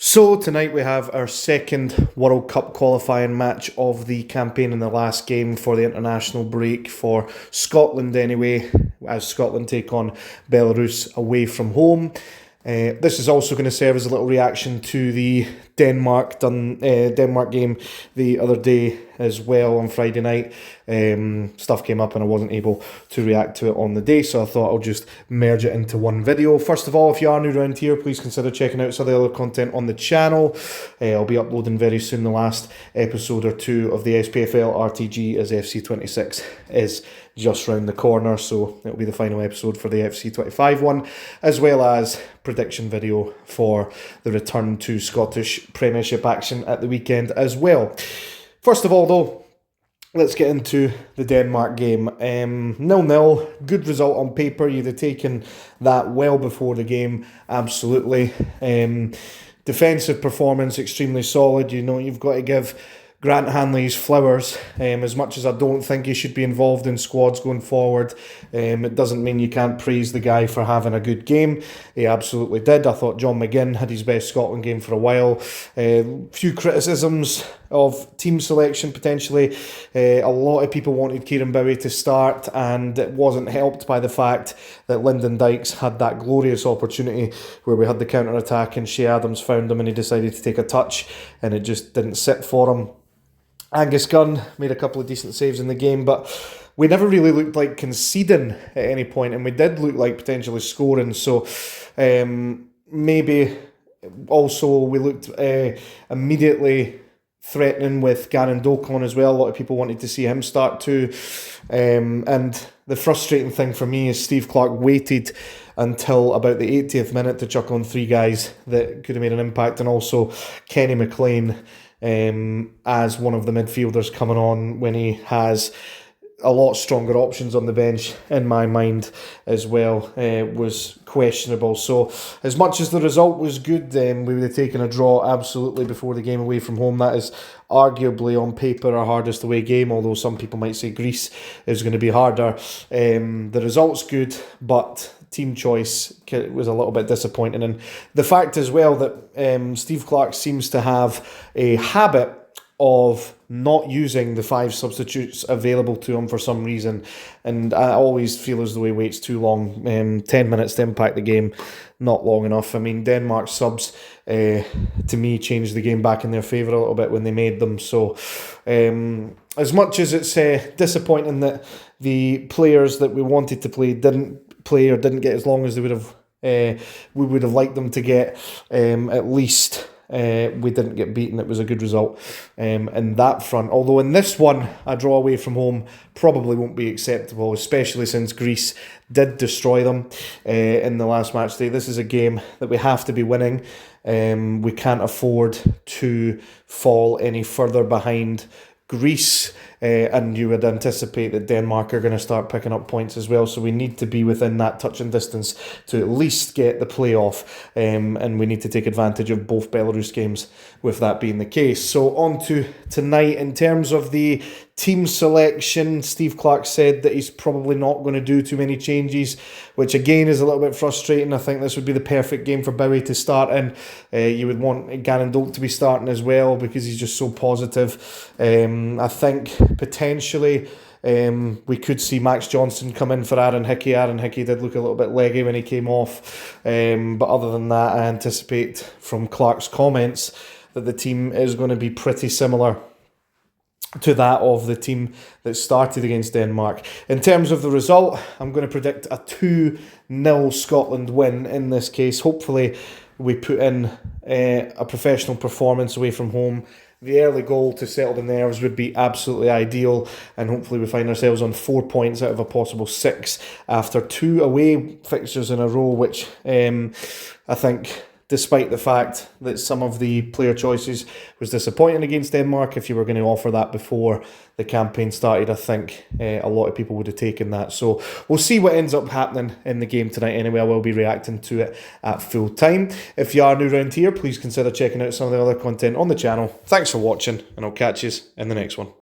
So tonight we have our second World Cup qualifying match of the campaign in the last game for the international break for Scotland anyway, as Scotland take on Belarus away from home. This is also going to serve as a little reaction to the Denmark game the other day as well on Friday night. Stuff came up and I wasn't able to react to it on the day, so I thought I'll just merge it into one video. First of all, if you are new around here, please consider checking out some of the other content on the channel. I'll be uploading very soon the last episode or two of the SPFL RTG, as FC26 is just round the corner, so it'll be the final episode for the FC25 one, as well as prediction video for the return to Scottish Premiership action at the weekend as well. First of all though, let's get into the Denmark game. 0-0, good result on paper. You'd have taken that well before the game, absolutely. Defensive performance, extremely solid. You know, you've got to give Grant Hanley's flowers. As much as I don't think he should be involved in squads going forward, it doesn't mean you can't praise the guy for having a good game. He absolutely did. I thought John McGinn had his best Scotland game for a while. Few criticisms of team selection potentially. A lot of people wanted Kieran Bowie to start, and it wasn't helped by the fact that Lyndon Dykes had that glorious opportunity where we had the counter-attack and Shea Adams found him and he decided to take a touch and it just didn't sit for him. Angus Gunn made a couple of decent saves in the game, but we never really looked like conceding at any point, and we did look like potentially scoring, so maybe also we looked immediately threatening with Garen Dokon as well. A lot of people wanted to see him start too, and the frustrating thing for me is Steve Clarke waited until about the 80th minute to chuck on three guys that could have made an impact, and also Kenny McLean as one of the midfielders coming on when he has a lot stronger options on the bench, in my mind, as well, was questionable. So as much as the result was good, we would have taken a draw absolutely before the game away from home. That is arguably on paper our hardest away game, although some people might say Greece is going to be harder. The result's good, but team choice was a little bit disappointing. And the fact as well that Steve Clarke seems to have a habit of not using the 5 substitutes available to him for some reason, and I always feel as though he waits too long. 10 minutes to impact the game, not long enough. I mean, Denmark's subs to me changed the game back in their favour a little bit when they made them. So as much as it's disappointing that the players that we wanted to play didn't play or didn't get as long as they would have, we would have liked them to get, at least we didn't get beaten. It was a good result in that front. Although in this one, a draw away from home probably won't be acceptable, especially since Greece did destroy them in the last match day. This is a game that we have to be winning. We can't afford to fall any further behind Greece, and you would anticipate that Denmark are going to start picking up points as well, so we need to be within that touching distance to at least get the playoff, and we need to take advantage of both Belarus games with that being the case. So on to tonight. In terms of the team selection, Steve Clarke said that he's probably not going to do too many changes, which again is a little bit frustrating. I think this would be the perfect game for Bowie to start in. You would want Garen Doak to be starting as well because he's just so positive. I think potentially we could see Max Johnson come in for Aaron Hickey. Aaron Hickey did look a little bit leggy when he came off, but other than that, I anticipate from Clarke's comments that the team is going to be pretty similar to that of the team that started against Denmark. In terms of the result, I'm going to predict a 2-0 Scotland win in this case. Hopefully we put in a professional performance away from home. The early goal to settle the nerves would be absolutely ideal, and hopefully we find ourselves on 4 points out of a possible 6 after 2 away fixtures in a row, which I think, despite the fact that some of the player choices was disappointing against Denmark, if you were going to offer that before the campaign started, I think a lot of people would have taken that. So we'll see what ends up happening in the game tonight anyway. I will be reacting to it at full time. If you are new around here, please consider checking out some of the other content on the channel. Thanks for watching, and I'll catch you in the next one.